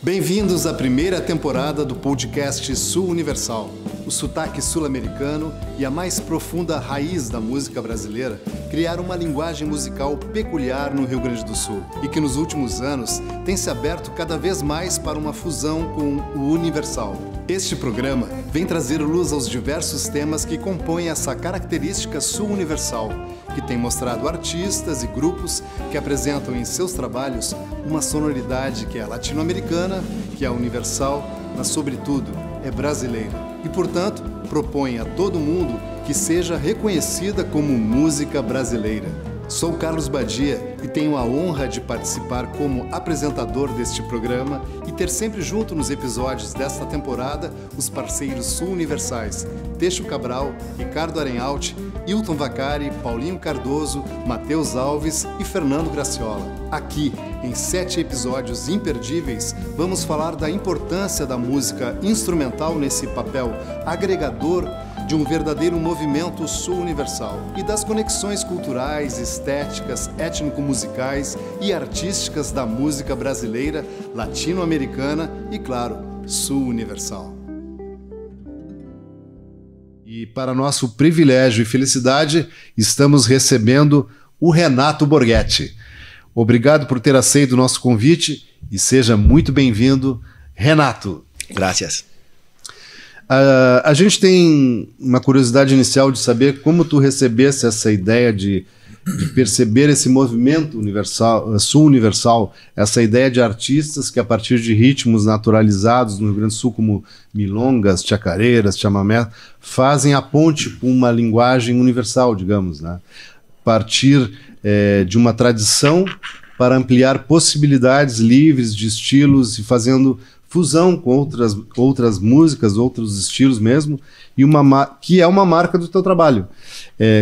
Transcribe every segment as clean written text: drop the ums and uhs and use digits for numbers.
Bem-vindos à primeira temporada do podcast Sul Universal. O sotaque sul-americano e a mais profunda raiz da música brasileira criaram uma linguagem musical peculiar no Rio Grande do Sul e que nos últimos anos tem se aberto cada vez mais para uma fusão com o universal. Este programa vem trazer luz aos diversos temas que compõem essa característica sul-universal, que tem mostrado artistas e grupos que apresentam em seus trabalhos uma sonoridade que é latino-americana, que é universal, mas sobretudo é brasileira. E, portanto, propõe a todo mundo que seja reconhecida como música brasileira. Sou Carlos Badia e tenho a honra de participar como apresentador deste programa e ter sempre junto nos episódios desta temporada os parceiros sul-universais Teixo Cabral, Ricardo Arenhalt, Hilton Vacari, Paulinho Cardoso, Matheus Alves e Fernando Graciola. Aqui, em 7 episódios imperdíveis, vamos falar da importância da música instrumental nesse papel agregador de um verdadeiro movimento sul-universal e das conexões culturais, estéticas, étnico-musicais e artísticas da música brasileira, latino-americana e, claro, sul-universal. E para nosso privilégio e felicidade, estamos recebendo o Renato Borghetti. Obrigado por ter aceito o nosso convite e seja muito bem-vindo, Renato. Graças. A gente tem uma curiosidade inicial de saber como tu recebesse essa ideia de perceber esse movimento universal, sul-universal, essa ideia de artistas que a partir de ritmos naturalizados no Rio Grande do Sul, como milongas, chacareiras, chamamé, fazem a ponte com uma linguagem universal, digamos, né? Partir de uma tradição para ampliar possibilidades livres de estilos e fazendo fusão com outras músicas, outros estilos mesmo, e que é uma marca do teu trabalho.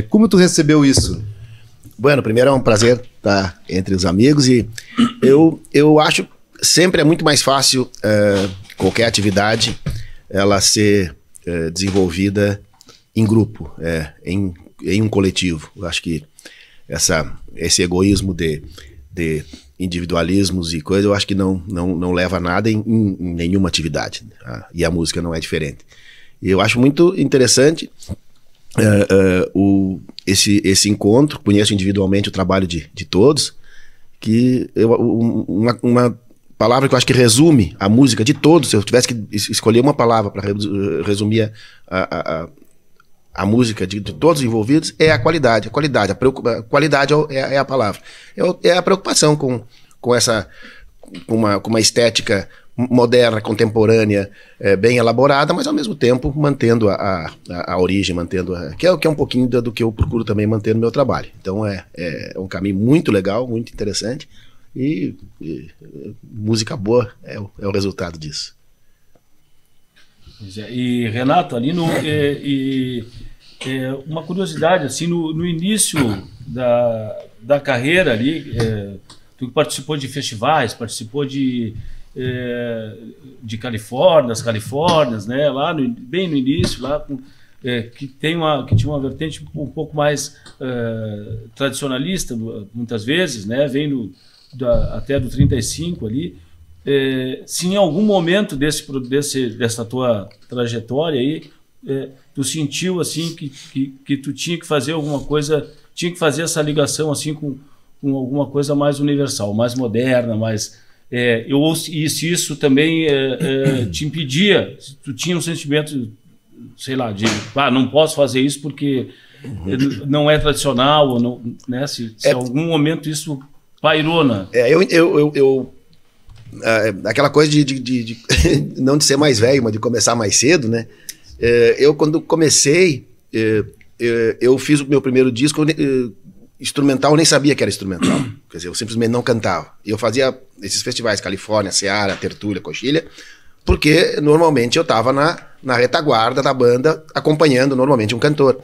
Como tu recebeu isso? Bueno, primeiro é um prazer estar entre os amigos e eu acho sempre é muito mais fácil qualquer atividade ela ser desenvolvida em grupo, em um coletivo. Eu acho que esse egoísmo de individualismos e coisas, eu acho que não leva a nada em nenhuma atividade. E a música não é diferente. E eu acho muito interessante esse encontro. Conheço individualmente o trabalho de todos, que uma palavra que eu acho que resume a música de todos, se eu tivesse que escolher uma palavra para resumir a música de todos os envolvidos, é a qualidade. A qualidade é a palavra. É a preocupação com uma estética moderna, contemporânea, bem elaborada, mas ao mesmo tempo mantendo a origem, que é um pouquinho do que eu procuro também manter no meu trabalho. Então é um caminho muito legal, muito interessante, e música boa é o resultado disso. E Renato, ali uma curiosidade, assim, no início da carreira ali, tu participou de festivais, participou de das Califórnias, né, lá bem no início, lá que tinha uma vertente um pouco mais tradicionalista, muitas vezes, né, vem até do 35 ali. Se em algum momento dessa tua trajetória aí, tu sentiu assim que tu tinha que fazer alguma coisa, tinha que fazer essa ligação assim com alguma coisa mais universal, mais moderna, mais e se isso também te impedia, se tu tinha um sentimento, sei lá, de não posso fazer isso porque não é tradicional, ou não, né? Se em algum momento isso pairou na... aquela coisa de não de ser mais velho, mas de começar mais cedo, né? Eu, quando comecei, eu fiz o meu primeiro disco instrumental, eu nem sabia que era instrumental. Quer dizer, eu simplesmente não cantava. Eu fazia esses festivais, Califórnia, Seara, Tertúlia, Coxilha, porque normalmente eu estava na retaguarda da banda, acompanhando normalmente um cantor.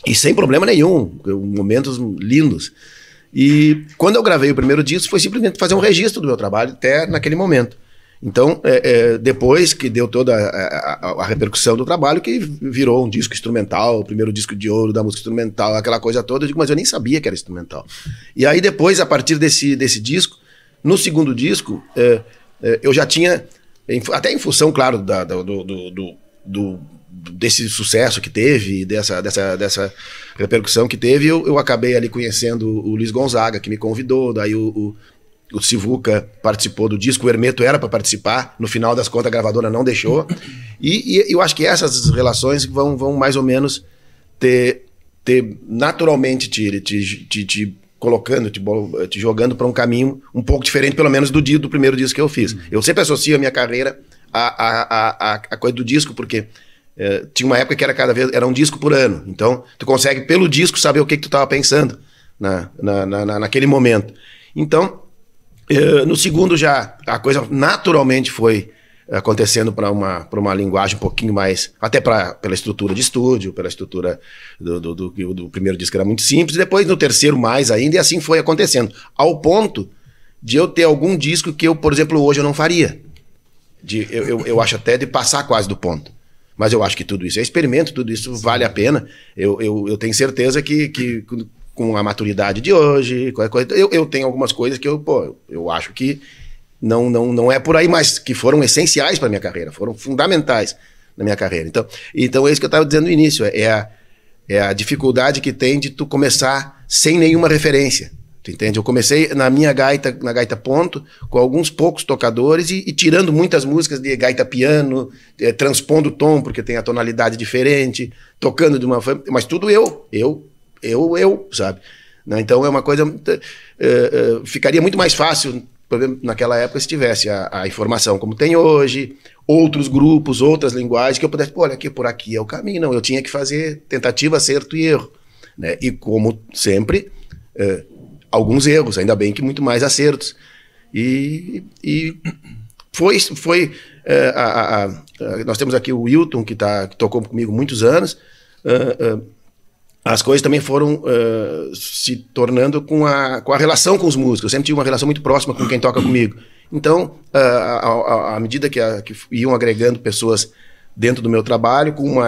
E sem problema nenhum, momentos lindos. E quando eu gravei o primeiro disco, foi simplesmente fazer um registro do meu trabalho até naquele momento. Então, depois que deu toda a repercussão do trabalho, que virou um disco instrumental, o primeiro disco de ouro da música instrumental, aquela coisa toda, eu digo, mas eu nem sabia que era instrumental. E aí depois, a partir desse disco, no segundo disco, eu já tinha, até em função, claro, desse sucesso que teve, dessa repercussão que teve, eu acabei ali conhecendo o Luiz Gonzaga, que me convidou, daí o Sivuca participou do disco, o Hermeto era para participar, no final das contas a gravadora não deixou, e eu acho que essas relações vão mais ou menos ter naturalmente te colocando, te jogando para um caminho um pouco diferente, pelo menos do primeiro disco que eu fiz. Eu sempre associo a minha carreira à coisa do disco, porque tinha uma época que era um disco por ano, então tu consegue pelo disco saber o que tu estava pensando naquele momento. Então, no segundo já a coisa naturalmente foi acontecendo para uma linguagem um pouquinho mais, até pela estrutura de estúdio, pela estrutura do primeiro disco, era muito simples, depois no terceiro mais ainda, e assim foi acontecendo, ao ponto de eu ter algum disco que eu, por exemplo, hoje eu não faria, eu acho até de passar quase do ponto, mas eu acho que tudo isso é experimento, tudo isso vale a pena, eu tenho certeza que com a maturidade de hoje, eu tenho algumas coisas que eu acho que não é por aí, mas que foram essenciais para minha carreira, foram fundamentais na minha carreira. Então é isso que eu estava dizendo no início, é a dificuldade que tem de tu começar sem nenhuma referência, tu entende? Eu comecei na gaita ponto, com alguns poucos tocadores e tirando muitas músicas de gaita piano, transpondo o tom, porque tem a tonalidade diferente, tocando de uma forma, mas tudo eu, sabe? Então é uma coisa, ficaria muito mais fácil, por exemplo, naquela época, se tivesse a informação como tem hoje, outros grupos, outras linguagens, que eu pudesse, olha, por aqui é o caminho. Não, eu tinha que fazer tentativa, acerto e erro, né? E como sempre, alguns erros, ainda bem que muito mais acertos. E foi nós temos aqui o Wilton, que tocou comigo muitos anos, as coisas também foram se tornando com a relação com os músicos. Eu sempre tive uma relação muito próxima com quem toca comigo. Então, à medida que iam agregando pessoas dentro do meu trabalho, com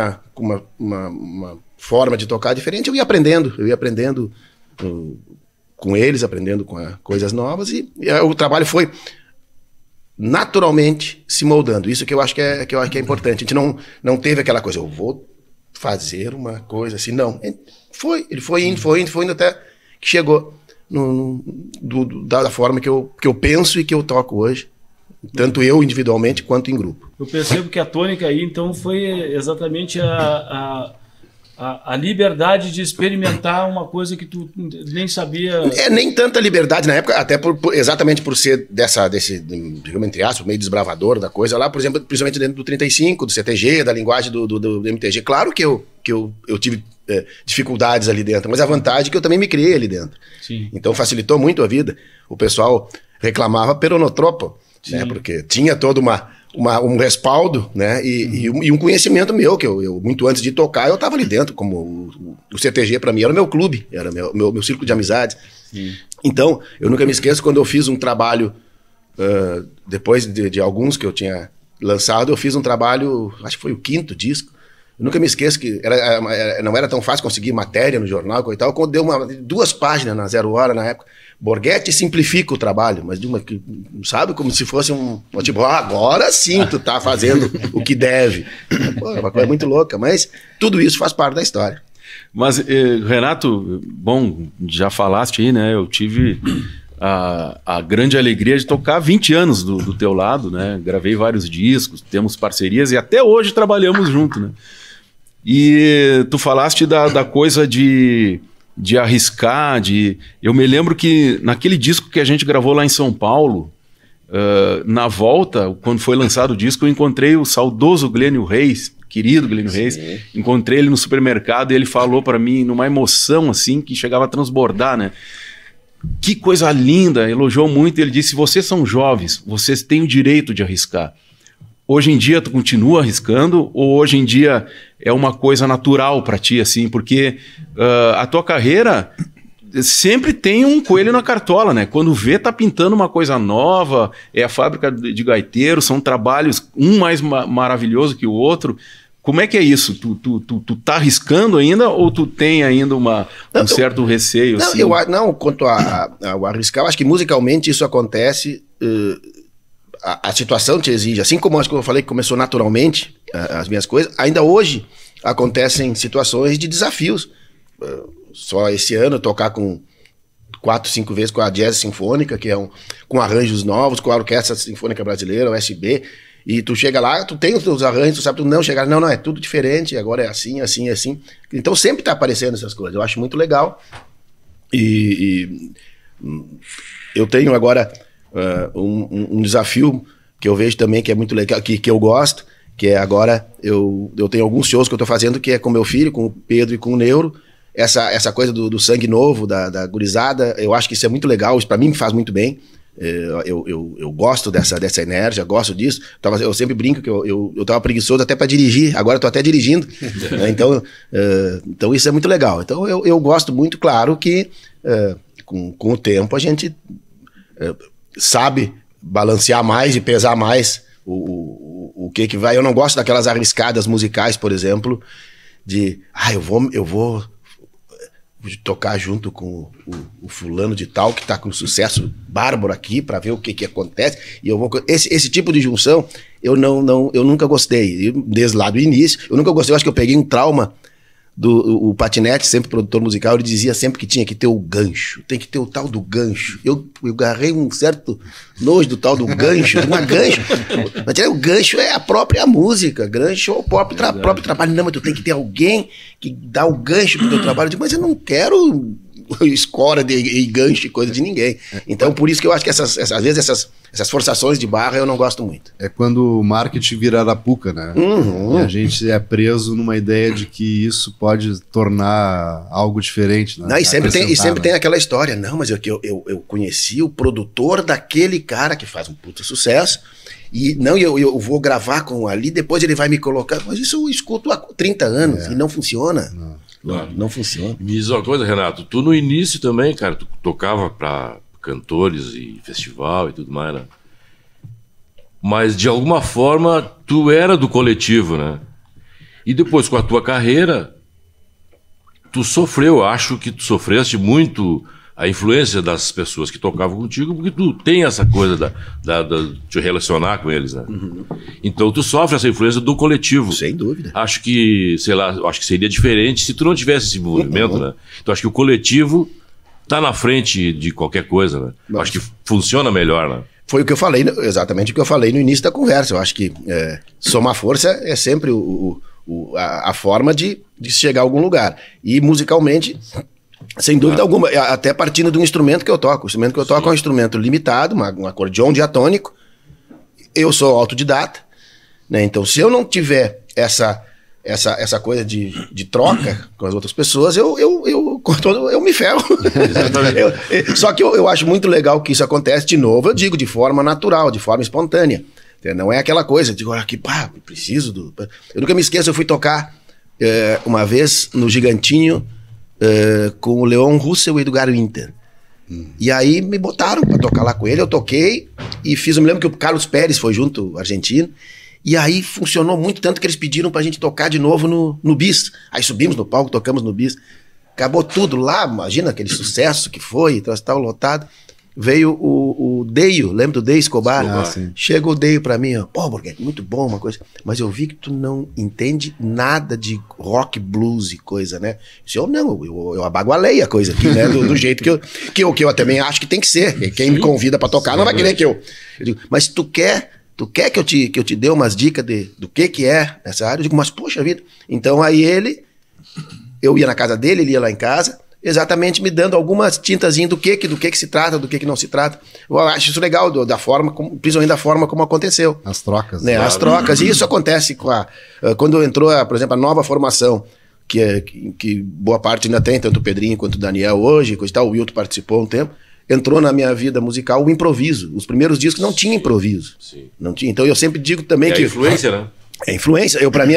uma forma de tocar diferente, eu ia aprendendo com eles, aprendendo com coisas novas, e o trabalho foi naturalmente se moldando. Isso que eu acho que é importante. A gente não teve aquela coisa, eu vou fazer uma coisa assim, não. Ele foi indo até que chegou da forma que eu penso e que eu toco hoje, tanto eu individualmente quanto em grupo. Eu percebo que a tônica aí, então, foi exatamente a liberdade de experimentar uma coisa que tu nem sabia. Nem tanta liberdade na época, até exatamente por ser desse, digamos, entre aspas, meio desbravador da coisa lá, por exemplo, principalmente dentro do 35, do CTG, da linguagem do MTG. Claro que eu tive dificuldades ali dentro, mas a vantagem é que eu também me criei ali dentro. Sim. Então facilitou muito a vida. O pessoal reclamava peronotropo, né, porque tinha todo um respaldo, né, e um conhecimento meu, que eu muito antes de tocar, eu estava ali dentro, como o CTG para mim era o meu clube, era meu círculo de amizades. Sim. Então, eu nunca me esqueço quando eu fiz um trabalho, depois de alguns que eu tinha lançado, eu fiz um trabalho, acho que foi o 5º disco. Eu nunca me esqueço que não era tão fácil conseguir matéria no jornal e tal, quando deu 2 páginas na Zero Hora na época. Borghetti simplifica o trabalho, mas sabe, como se fosse tipo, agora sim tu tá fazendo o que deve. Pô, é uma coisa muito louca, mas tudo isso faz parte da história. Mas, Renato, bom, já falaste aí, né, eu tive a grande alegria de tocar 20 anos do teu lado, né, gravei vários discos, temos parcerias e até hoje trabalhamos junto, né. E tu falaste da coisa de arriscar, eu me lembro que naquele disco que a gente gravou lá em São Paulo, na volta, quando foi lançado o disco, eu encontrei o saudoso Glênio Reis, querido Glênio Reis, encontrei ele no supermercado e ele falou para mim, numa emoção assim, que chegava a transbordar, né? Que coisa linda, elogiou muito, ele disse, vocês são jovens, vocês têm o direito de arriscar. Hoje em dia tu continua arriscando ou hoje em dia é uma coisa natural para ti, assim, porque a tua carreira sempre tem um coelho na cartola, né? Quando vê, tá pintando uma coisa nova, é a fábrica de gaiteiros, são trabalhos, um mais maravilhoso que o outro. Como é que é isso? Tu tá arriscando ainda ou tu tem ainda um certo receio? Não, assim? Quanto ao arriscar, eu acho que musicalmente isso acontece a situação te exige, assim como acho que eu falei que começou naturalmente as minhas coisas, ainda hoje acontecem situações de desafios. Só esse ano tocar com 4, 5 vezes com a Jazz Sinfônica, que é com arranjos novos, com a Orquestra Sinfônica Brasileira, USB, e tu chega lá, tu tem os teus arranjos, tu sabe, tu não chegar, não, é tudo diferente, agora é assim, assim, assim. Então sempre tá aparecendo essas coisas, eu acho muito legal. E eu tenho agora um desafio que eu vejo também que é muito legal, que eu gosto, que é agora, eu tenho alguns shows que eu tô fazendo, que é com meu filho, com o Pedro e com o Neuro, essa coisa do sangue novo, da gurizada, eu acho que isso é muito legal, isso pra mim me faz muito bem. Eu gosto dessa enérgia, gosto disso. Eu sempre brinco que eu tava preguiçoso até para dirigir, agora eu tô até dirigindo. Então isso é muito legal. Então eu gosto muito, claro que com o tempo a gente sabe balancear mais e pesar mais o que vai. Eu não gosto daquelas arriscadas musicais, por exemplo, de eu vou tocar junto com o fulano de tal que tá com sucesso bárbaro aqui para ver o que acontece, e eu vou esse tipo de junção eu nunca gostei, desde lá do início eu nunca gostei. Eu acho que eu peguei um trauma o Patinete, sempre produtor musical, ele dizia sempre que tinha que ter o gancho, tem que ter o tal do gancho. Eu agarrei um certo nojo do tal do gancho, uma gancho. Mas o gancho é a própria música, gancho é o próprio trabalho. Não, mas tu tem que ter alguém que dá o gancho pro teu trabalho. Eu digo, mas eu não quero escora e gancho e coisa de ninguém. Então, por isso que eu acho que às vezes essas forçações de barra eu não gosto muito. É quando o marketing vira arapuca, né? Uhum. E a gente é preso numa ideia de que isso pode tornar algo diferente, né? Não, e sempre tem aquela história. Não, mas eu conheci o produtor daquele cara que faz um puta sucesso. E não, eu vou gravar com ali, depois ele vai me colocar. Mas isso eu escuto há 30 anos e não funciona. Não funciona. Me diz uma coisa, Renato, tu no início também, cara, tu tocava pra cantores e festival e tudo mais, né? Mas de alguma forma tu era do coletivo, né? E depois com a tua carreira, tu sofreu, acho que tu sofreste muito a influência das pessoas que tocavam contigo, porque tu tem essa coisa de te relacionar com eles, né? Uhum. Então tu sofre essa influência do coletivo. Sem dúvida. Acho que, sei lá, acho que seria diferente se tu não tivesse esse movimento, né? Então acho que o coletivo tá na frente de qualquer coisa, né? Mas acho que funciona melhor, né? Foi o que eu falei, exatamente o que eu falei no início da conversa. Eu acho que somar força é sempre a forma de chegar a algum lugar. E musicalmente, sem dúvida alguma, até partindo do instrumento que eu toco. O instrumento que eu toco é um instrumento limitado, um acordeon diatônico. Eu sou autodidata, né? Então, se eu não tiver essa coisa de troca com as outras pessoas, eu me ferro. Só que eu acho muito legal que isso acontece de novo, eu digo, de forma natural, de forma espontânea. Não é aquela coisa, digo, preciso do... Eu nunca me esqueço, eu fui tocar uma vez no Gigantinho com o Leon Russell e Edgar Winter. E aí me botaram pra tocar lá com ele, eu toquei e fiz, eu me lembro que o Carlos Pérez foi junto, argentino, e aí funcionou muito, tanto que eles pediram pra gente tocar de novo no Bis. Aí subimos no palco, tocamos no Bis. Acabou tudo lá, imagina aquele sucesso que foi, tal, lotado. Veio o Deio, lembra do Deio Escobar? Chega o Deio pra mim, ó, pô, Borghetti, muito bom, uma coisa, mas eu vi que tu não entende nada de rock, blues e coisa, né? Eu abagualei a coisa aqui, né? Do jeito que eu também acho que tem que ser. Quem me convida pra tocar não vai querer que eu digo, mas tu quer que eu te dê umas dicas do que é essa área? Eu digo, mas poxa vida. Então aí eu ia na casa dele, ele ia lá em casa, exatamente me dando algumas tintazinhas do que se trata, do que não se trata. Eu acho isso legal, da forma, principalmente da forma como aconteceu. As trocas. Né? As trocas. E isso acontece quando entrou, por exemplo, a nova formação, que boa parte ainda tem, tanto o Pedrinho quanto o Daniel hoje, coisa e tal, o Wilton participou um tempo. Entrou na minha vida musical o improviso. Os primeiros discos não tinha improviso. Sim. Não tinha. Então eu sempre digo também que... É influência, né? É influência. Pra mim,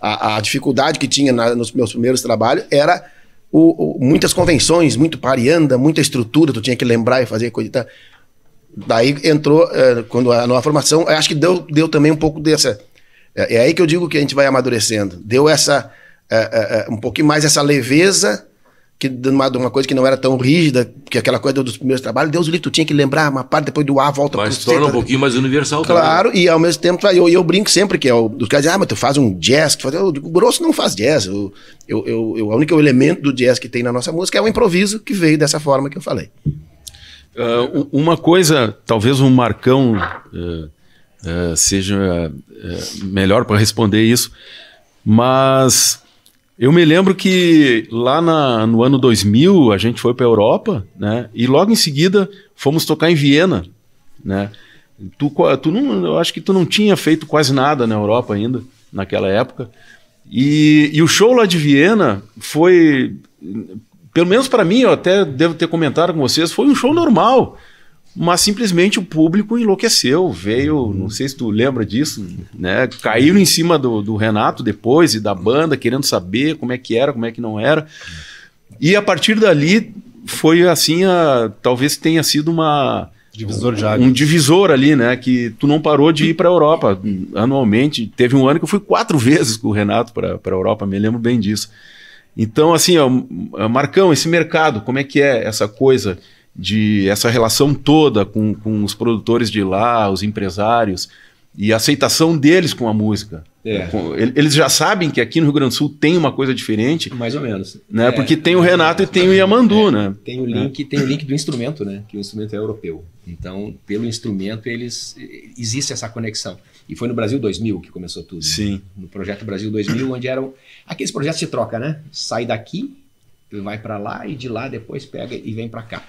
a dificuldade que tinha nos meus primeiros trabalhos era muitas convenções, muito parianda, muita estrutura, tu tinha que lembrar e fazer coisa e tal. Daí entrou, quando a nova formação, acho que deu também um pouco dessa... É aí que eu digo que a gente vai amadurecendo. Deu um pouquinho mais essa leveza de uma coisa que não era tão rígida, que aquela coisa dos primeiros trabalhos, Deus o livre, tu tinha que lembrar uma parte, depois do A volta Mas torna um pouquinho mais universal. Claro, também. E ao mesmo tempo, eu brinco sempre que os caras dizem, mas tu faz um jazz, eu digo, o grosso não faz jazz, o único elemento do jazz que tem na nossa música é o improviso, que veio dessa forma que eu falei. Uma coisa, talvez um Marcão seja melhor para responder isso, mas eu me lembro que lá no ano 2000 a gente foi para a Europa, né? E logo em seguida fomos tocar em Viena, né? Eu acho que tu não tinha feito quase nada na Europa ainda naquela época. E o show lá de Viena foi, pelo menos para mim, eu até devo ter comentado com vocês, foi um show normal. Mas simplesmente o público enlouqueceu, veio, não sei se tu lembra disso, né? Caíram em cima do Renato depois e da banda, querendo saber como é que era, como é que não era. E a partir dali foi assim, talvez tenha sido Divisor de águas. Um divisor ali, né? Que tu não parou de ir para a Europa anualmente. Teve um ano que eu fui 4 vezes com o Renato para a Europa, me lembro bem disso. Então, assim, Marcão, esse mercado, como é que é essa coisa de essa relação toda com os produtores de lá, os empresários, e a aceitação deles com a música? Eles já sabem que aqui no Rio Grande do Sul tem uma coisa diferente. Mais ou menos. Né? Porque tem o Renato e tem o Yamandu, né? Tem o link do instrumento, né? Que o instrumento é europeu. Então, pelo instrumento, existe essa conexão. E foi no Brasil 2000 que começou tudo. Sim. Né? No projeto Brasil 2000, onde eram aqueles projetos de troca, né? Sai daqui, vai para lá e de lá depois pega e vem para cá.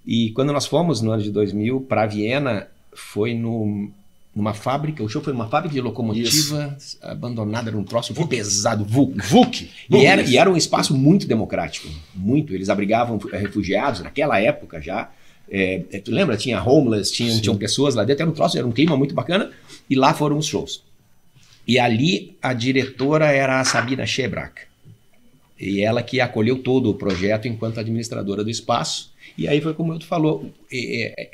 E quando nós fomos no ano de 2000 para Viena, foi numa fábrica, o show foi numa fábrica de locomotiva abandonada, era um troço pesado, VUC. E era um espaço muito democrático, muito. Eles abrigavam refugiados naquela época já. Tu lembra? Tinha homeless, tinham pessoas lá dentro, era um clima muito bacana. E lá foram os shows. E ali a diretora era a Sabina Schebrack. E ela que acolheu todo o projeto enquanto administradora do espaço. E aí foi como eu te falou,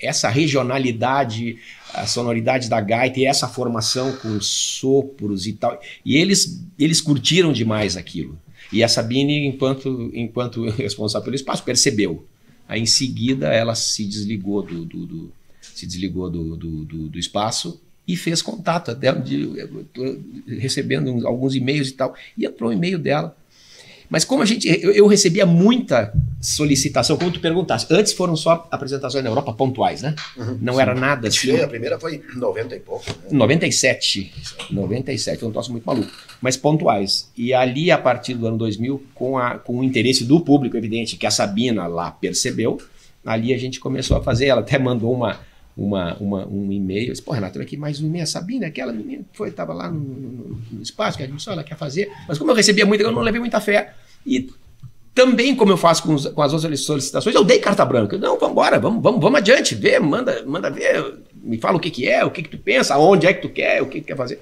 essa regionalidade, a sonoridade da gaita e essa formação com sopros e tal. E eles curtiram demais aquilo. E a Sabine, enquanto responsável pelo espaço, percebeu. Aí em seguida ela se desligou do espaço e fez contato. Recebendo alguns e-mails e tal. E entrou o e-mail dela. Mas como eu recebia muita solicitação, como tu perguntaste, antes foram só apresentações na Europa pontuais, né? Não era nada assim. A primeira foi em 90 e pouco. Né? 97, foi um troço muito maluco, mas pontuais. E ali, a partir do ano 2000, com o interesse do público, evidente, que a Sabina lá percebeu, ali a gente começou a fazer, ela até mandou um e-mail, eu disse, pô, Renato, aqui mais um e-mail, a Sabina, aquela menina que estava lá no espaço, que a gente só ela quer fazer, mas como eu recebia muito, eu não levei muita fé, e também como eu faço com as outras solicitações, eu dei carta branca, não, vamos embora, vamos adiante, vê, manda ver, me fala o que é, o que tu pensa, aonde é que tu quer, o que tu quer fazer.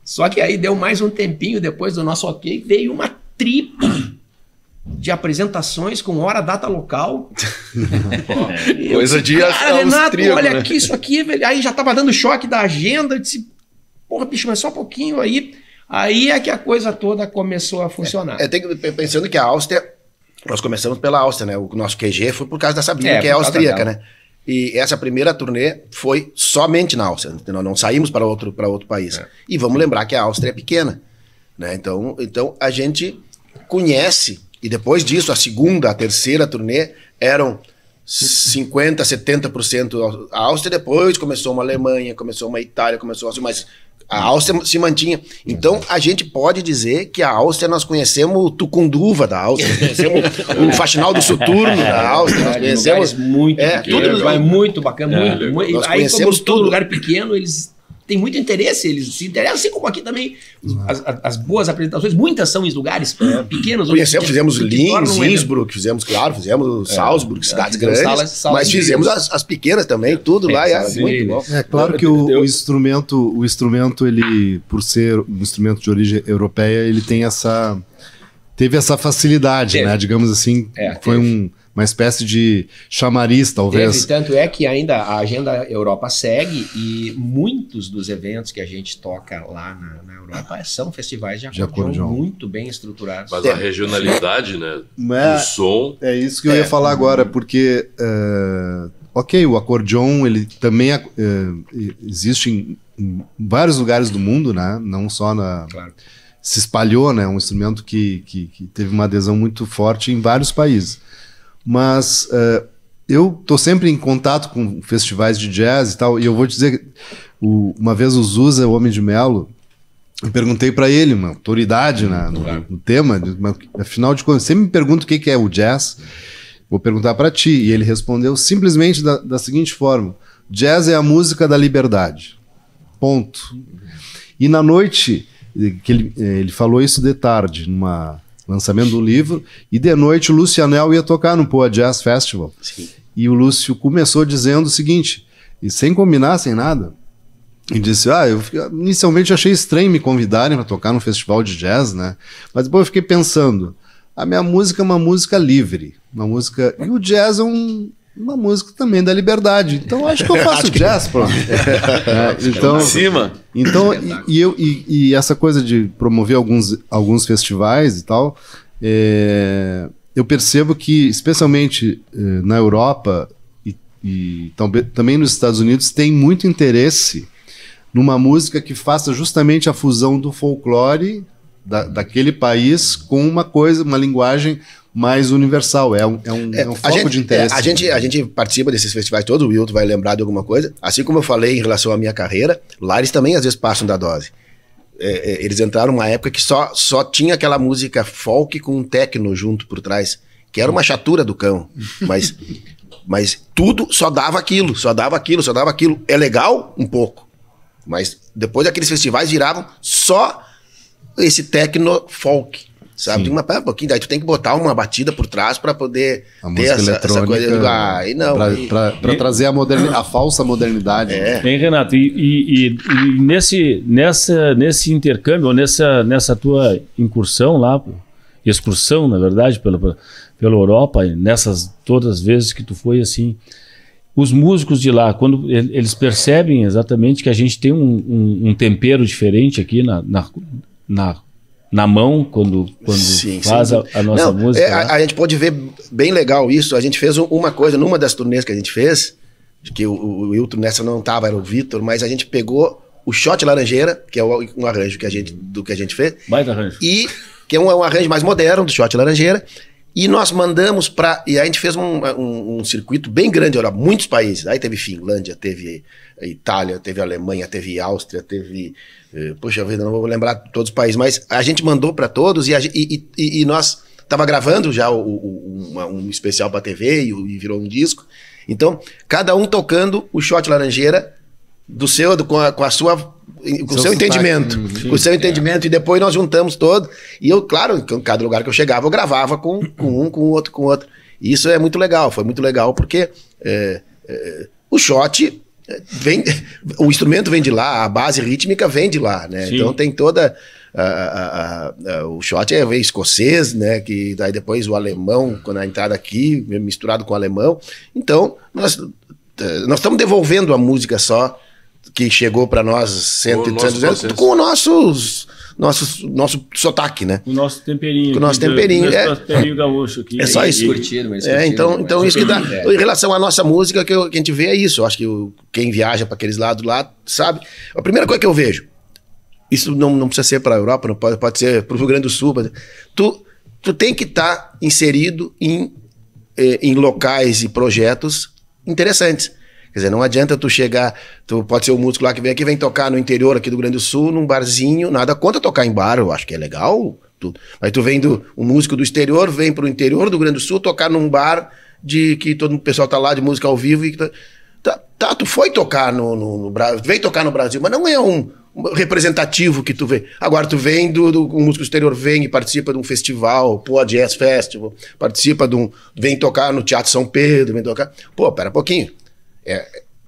Só que aí deu mais um tempinho depois do nosso ok, veio uma tripa de apresentações com hora, data, local. Coisa de Renato, olha né? aqui, isso aqui, velho. Aí já tava dando choque da agenda. Eu disse, porra, bicho, mas só um pouquinho aí. Aí é que a coisa toda começou a funcionar. Pensando que a Áustria, nós começamos pela Áustria, né? O nosso QG foi por causa da Sabina, que é austríaca, né? E essa primeira turnê foi somente na Áustria. Nós não saímos para outro país. E vamos lembrar que a Áustria é pequena, né? Então a gente conhece. E depois disso, a segunda, a terceira turnê eram 50%, 70% a Áustria. Depois começou uma Alemanha, começou uma Itália, mas a Áustria se mantinha. Então a gente pode dizer que a Áustria, nós conhecemos o Tucunduva da Áustria, conhecemos o Faxinal do Soturno da Áustria, nós conhecemos muito pequeno, mas muito bacana. Muito. Aí, como todo lugar pequeno, eles têm muito interesse, eles se interessam, assim como aqui também as boas apresentações, muitas são em lugares pequenos. Fizemos Linz, Innsbruck, fizemos Salzburg, cidades grandes, mas fizemos as pequenas também, tudo lá, era muito bom. É claro que o instrumento, ele, por ser um instrumento de origem europeia, ele tem teve essa facilidade, né? Digamos assim, foi uma espécie de chamariz, talvez. Tanto é que ainda a Agenda Europa segue e muitos dos eventos que a gente toca lá na Europa são festivais de acordeon muito bem estruturados. Mas a regionalidade, né, do som... É isso que eu ia falar agora, porque... ok, o acordeon, ele também existe em vários lugares do mundo, né? Não só Claro. Se espalhou, né? Um instrumento que teve uma adesão muito forte em vários países. Mas eu estou sempre em contato com festivais de jazz e tal, e eu vou te dizer, uma vez o Zusa, o Homem de Melo, eu perguntei para ele, uma autoridade no tema, afinal de contas, sempre me pergunta o que é o jazz, vou perguntar para ti, e ele respondeu simplesmente da seguinte forma: jazz é a música da liberdade, ponto. E na noite, que ele falou isso de tarde, numa lançamento do livro, e de noite o Lucianel ia tocar no Poa Jazz Festival. Sim. E o Lúcio começou dizendo o seguinte, e sem combinar, sem nada, e disse, eu inicialmente achei estranho me convidarem para tocar num festival de jazz, né? Mas depois eu fiquei pensando, a minha música é uma música livre, e o jazz é uma música também da liberdade, então acho que eu faço jazz, pronto. Então, e essa coisa de promover alguns festivais e tal, eu percebo que, especialmente na Europa e também nos Estados Unidos, tem muito interesse numa música que faça justamente a fusão do folclore daquele país com uma linguagem mais universal, é um foco de interesse. A gente participa desses festivais todos, o Wilton vai lembrar de alguma coisa, assim como eu falei em relação à minha carreira, lá eles também às vezes passam da dose. Eles entraram numa época que só tinha aquela música folk com um techno junto por trás, que era uma chatura do cão, mas tudo só dava aquilo. É legal um pouco, mas depois aqueles festivais viravam só esse techno folk. Sabe? Um pouquinho, daí tu tem que botar uma batida por trás para poder ter essa coisa. Para trazer a falsa modernidade. Hein, Renato? E nesse intercâmbio, ou nessa tua incursão lá, excursão, na verdade, pela Europa, nessas todas as vezes que tu foi assim, os músicos de lá, quando eles percebem exatamente que a gente tem um tempero diferente aqui na mão, quando faz a nossa música. A gente pode ver bem legal isso. A gente fez uma coisa, numa das turnês que a gente fez, que o Wilton nessa não estava, era o Vitor, mas a gente pegou o Shot Laranjeira, que é um arranjo que a gente fez. Mais arranjo. E que é um arranjo mais moderno do Shot Laranjeira. E nós mandamos e a gente fez um circuito bem grande, olha, muitos países. Aí teve Finlândia, teve Itália, teve Alemanha, teve Áustria, teve... Poxa vida, não vou lembrar todos os países, mas a gente mandou para todos e nós tava gravando já um especial para TV e virou um disco. Então, cada um tocando o Shot Laranjeira com o seu entendimento. Com o seu entendimento, e depois nós juntamos todo. E eu, claro, em cada lugar que eu chegava, eu gravava com um, com o outro. E isso é muito legal, foi muito legal, porque o shot... o instrumento vem de lá, a base rítmica vem de lá, né? Sim. Então tem toda o shot é escocês, né? Que daí depois o alemão, quando a entrada aqui misturado com o alemão. Então nós estamos devolvendo a música só que chegou para nós 100 e tantos anos com o nosso sotaque, né? O nosso temperinho. Com o nosso temperinho. Temperinho gaúcho aqui. É só isso. Então isso que dá. Em relação à nossa música, que a gente vê é isso. Eu acho que quem viaja para aqueles lados lá, sabe? A primeira coisa que eu vejo, isso não precisa ser para a Europa, não pode ser para o Rio Grande do Sul. Tu tem que estar inserido em locais e projetos interessantes. Quer dizer, não adianta tu chegar, tu pode ser o músico lá que vem aqui, vem tocar no interior aqui do Rio Grande do Sul, num barzinho, nada contra tocar em bar, eu acho que é legal, tudo. Aí tu vem um músico do exterior, vem pro interior do Rio Grande do Sul tocar num bar que todo o pessoal tá lá de música ao vivo e tu foi tocar no Brasil, veio tocar no Brasil, mas não é um representativo que tu vê. Agora tu vem um músico do exterior, vem e participa de um festival, Poa Jazz Festival, participa vem tocar no Teatro São Pedro, vem tocar. Pô, pera um pouquinho.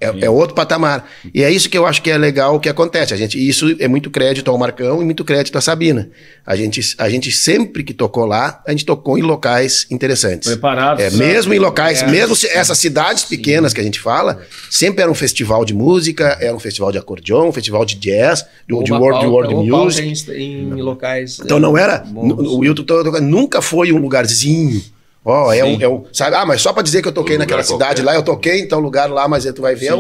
É outro patamar. E é isso que eu acho que é legal o que acontece. Isso é muito crédito ao Marcão e muito crédito à Sabina. A gente sempre que tocou lá, a gente tocou em locais interessantes. Preparados. Mesmo em locais, mesmo essas cidades pequenas que a gente fala, sempre era um festival de música, era um festival de acordeon, um festival de jazz, de world music. Em locais. Então não era. O Wilton nunca foi um lugarzinho. Sabe? Mas só pra dizer que eu toquei naquela cidade lá, eu toquei em tal lugar lá, mas tu vai ver,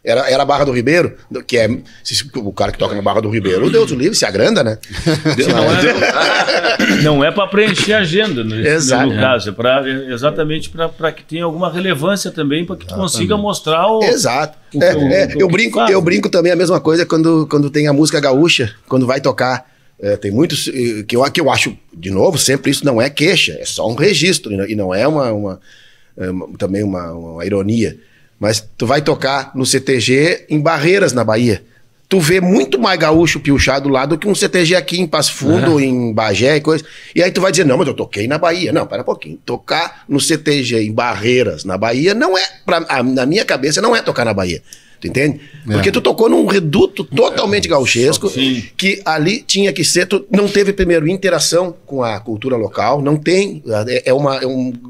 era a Barra do Ribeiro, que é o cara que toca na Barra do Ribeiro, Deus o livre, se agranda, né? Não é para preencher a agenda, no caso, exatamente para que tenha alguma relevância também, para que tu consiga mostrar o. Exato. Eu brinco também a mesma coisa quando tem a música gaúcha, quando vai tocar. Tem muitos que eu acho, de novo, sempre isso não é queixa, é só um registro, e não é também uma ironia. Mas tu vai tocar no CTG em Barreiras, na Bahia. Tu vê muito mais gaúcho piochado lá do que um CTG aqui em Passo Fundo, em Bagé e coisa. E aí tu vai dizer, não, mas eu toquei na Bahia. Não, pera um pouquinho. Tocar no CTG em Barreiras, na Bahia, não é, na minha cabeça, não é tocar na Bahia. Tu entende? Porque tu tocou num reduto totalmente gauchesco, que ali tinha que ser. Tu não teve, primeiro, interação com a cultura local, não tem.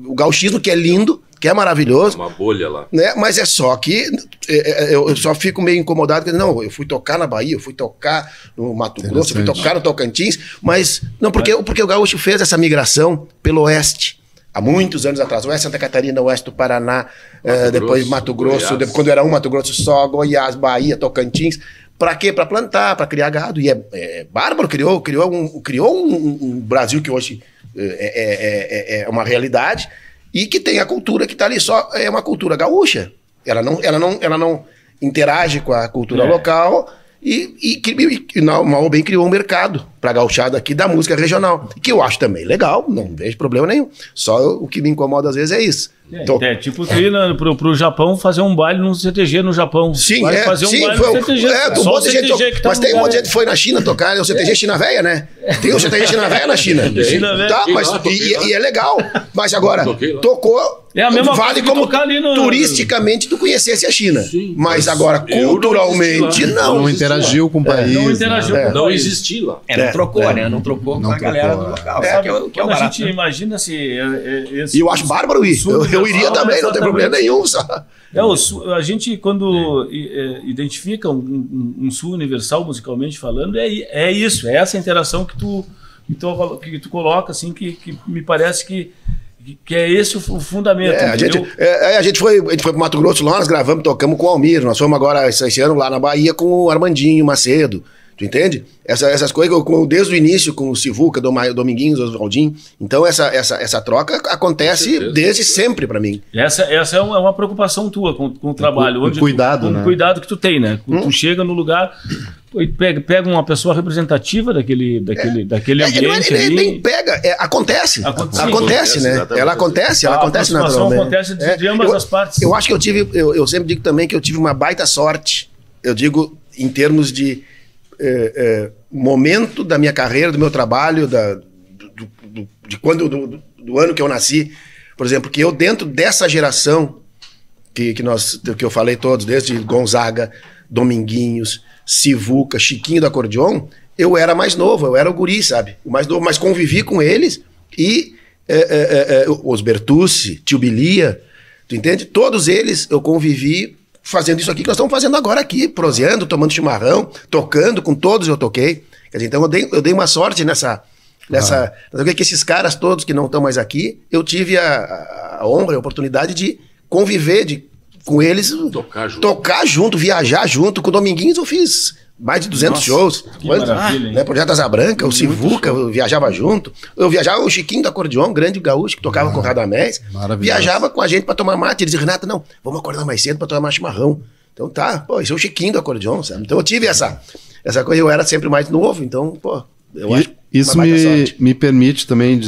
O gauchismo que é lindo, que é maravilhoso. Uma bolha lá. Né? Mas é só que eu só fico meio incomodado, porque não, eu fui tocar na Bahia, eu fui tocar no Mato Grosso, eu fui tocar no Tocantins, mas não, porque o gaúcho fez essa migração pelo oeste. Há muitos anos atrás, oeste Santa Catarina, oeste do Paraná, depois Mato Grosso, quando era Mato Grosso só, Goiás, Bahia, Tocantins. Para quê? Para plantar, para criar gado. E bárbaro, criou um Brasil que hoje é uma realidade e que tem a cultura que está ali, só é uma cultura gaúcha. Ela não interage com a cultura local. E mal ou bem criou um mercado para a gauchada aqui da música regional, que eu acho também legal, não vejo problema nenhum. Só o que me incomoda às vezes é isso. Tipo tu ir pro Japão fazer um baile no CTG no Japão. Sim, fazer um baile no CTG. Só o CTG que tá mas tem um monte de gente que foi na China tocar, o CTG China Véia, né? Tem o CTG China Véia na China. Tá, mas e é legal. Mas agora, tocou. É a mesma vale coisa como turisticamente tu conhecesse a China. Sim, mas agora, culturalmente, não interagiu com o país. Não interagiu com o país. Não existiu lá. Não trocou, né? Não trocou com a galera do local. Quando a gente imagina se... E eu acho bárbaro ir. Eu iria também, não tem problema nenhum. A gente, quando identifica um Sul Universal, musicalmente falando, é isso. É essa interação que tu coloca, assim, que me parece que é esse o fundamento. A gente foi pro Mato Grosso lá, nós gravamos, tocamos com o Almir. Nós fomos agora, esse ano, lá na Bahia com o Armandinho Macedo. Tu entende? Essas coisas, desde o início, com o Sivuca, Dominguinhos, Oswaldinho. Então, essa troca acontece desde sempre pra mim. Essa é uma preocupação tua com o trabalho. Com cuidado, né? Cuidado que tu tem, né? Tu chega no lugar... Pega uma pessoa representativa daquele ambiente ali. Nem pega, acontece. Acontece, né? Ela acontece naturalmente. Acontece de ambas as partes. Eu acho que eu sempre digo também que eu tive uma baita sorte. Eu digo em termos de momento da minha carreira, do meu trabalho, do ano que eu nasci. Por exemplo, que eu dentro dessa geração que eu falei todos, desde Gonzaga, Dominguinhos, Sivuca, Chiquinho do acordeon, eu era mais novo, eu era o guri, sabe? O mais novo, mas convivi com eles e os Bertucci, Tio Bilia, tu entende? Todos eles eu convivi fazendo isso aqui que nós estamos fazendo agora aqui, proseando, tomando chimarrão, tocando, com todos eu toquei. Quer dizer, então eu dei uma sorte nessa que esses caras todos que não estão mais aqui, eu tive a honra, a oportunidade de conviver, com eles, tocar junto, viajar junto. Com o Dominguinhos eu fiz mais de 200 shows. Né? Projeto Asa Branca, o Sivuca, eu viajava junto. Eu viajava o Chiquinho do acordeon, grande gaúcho, que tocava com o Radamés. Viajava com a gente pra tomar mate. Ele dizia, Renato, não, vamos acordar mais cedo pra tomar chimarrão. Então esse é o Chiquinho do acordeon, sabe? Então eu tive essa coisa, eu era sempre mais novo, então, eu acho isso me permite também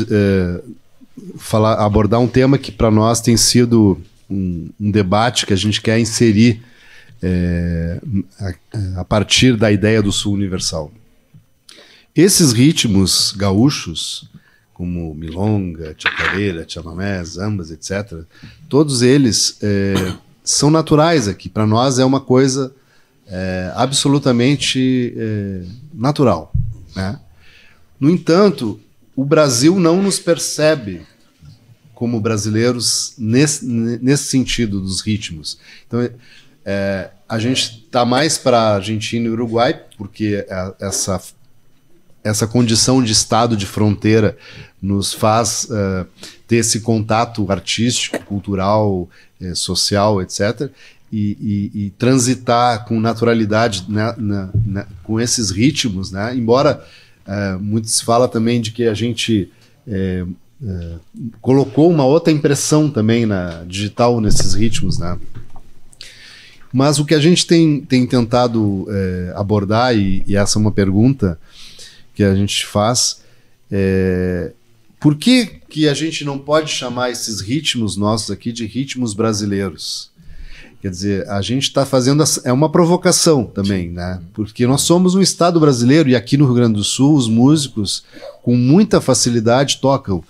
abordar um tema que para nós tem sido um debate que a gente quer inserir a partir da ideia do Sul Universal. Esses ritmos gaúchos, como milonga, chacareira, chamamé, zambas, etc., todos eles são naturais aqui. Para nós é uma coisa absolutamente natural, né? No entanto, o Brasil não nos percebe como brasileiros nesse sentido dos ritmos. Então, a gente está mais para Argentina e Uruguai, porque essa condição de estado de fronteira nos faz ter esse contato artístico, cultural, social, etc., e transitar com naturalidade com esses ritmos, né? Embora muito se fala também de que a gente colocou uma outra impressão também na digital nesses ritmos, né? Mas o que a gente tem tentado abordar, e essa é uma pergunta que a gente faz, por que a gente não pode chamar esses ritmos nossos aqui de ritmos brasileiros? Quer dizer, a gente está fazendo... É uma provocação também, né? Porque nós somos um estado brasileiro e aqui no Rio Grande do Sul os músicos com muita facilidade tocam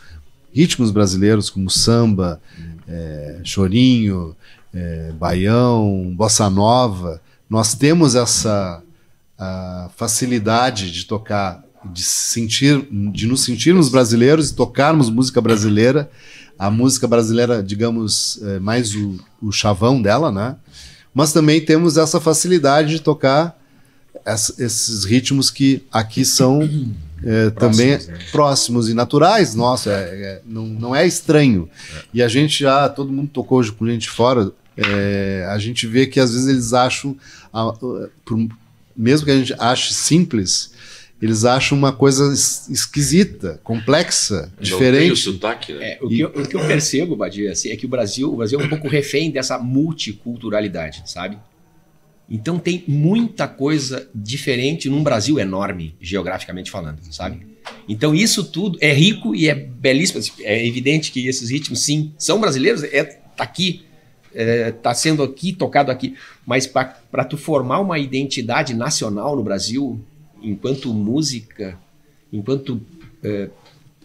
ritmos brasileiros como samba, chorinho, baião, bossa nova. Nós temos essa facilidade de tocar, de nos sentirmos brasileiros e tocarmos música brasileira. A música brasileira, digamos, mais o chavão dela, né? Mas também temos essa facilidade de tocar esses ritmos que aqui são também próximos e naturais. Nossa, não é estranho. E a gente todo mundo tocou hoje com gente fora, a gente vê que às vezes eles acham, mesmo que a gente ache simples, eles acham uma coisa esquisita, complexa, diferente. Tem o sotaque, né? O que eu percebo, Badia, assim, é que o Brasil é um pouco refém dessa multiculturalidade, sabe? Então tem muita coisa diferente num Brasil enorme, geograficamente falando, sabe? Então isso tudo é rico e é belíssimo. É evidente que esses ritmos, sim, são brasileiros, tá aqui, tá sendo aqui, tocado aqui. Mas para tu formar uma identidade nacional no Brasil, enquanto música, enquanto